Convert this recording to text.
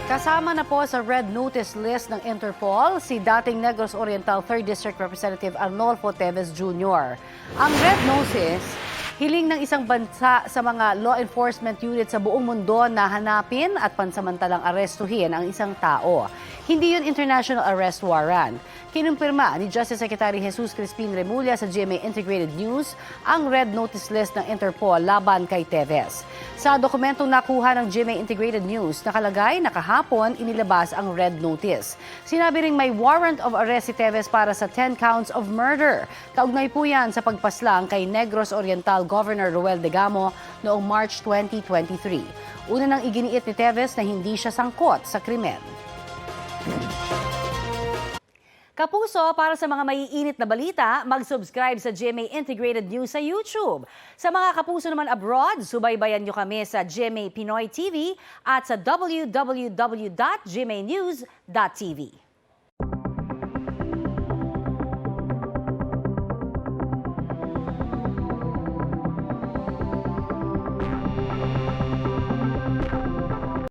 Kasama na po sa red notice list ng Interpol si dating Negros Oriental 3rd District Representative Arnolfo Teves Jr. Ang red notice, hiling ng isang bansa sa mga law enforcement unit sa buong mundo na hanapin at pansamantalang arestuhin ang isang tao. Hindi yun international arrest warrant. Kinumpirma ni Justice Secretary Jesus Crispin Remulla sa GMA Integrated News ang red notice list ng Interpol laban kay Teves. Sa dokumentong nakuha ng GMA Integrated News, nakalagay na kahapon inilabas ang red notice. Sinabi ring may warrant of arrest si Teves para sa 10 counts of murder. Kaugnay po yan sa pagpaslang kay Negros Oriental Governor Roel Degamo noong March 2023. Una nang iginiit ni Teves na hindi siya sangkot sa krimen. Kapuso, para sa mga maiinit na balita, mag-subscribe sa GMA Integrated News sa YouTube. Sa mga kapuso naman abroad, subaybayan nyo kami sa GMA Pinoy TV at sa www.gmanews.tv.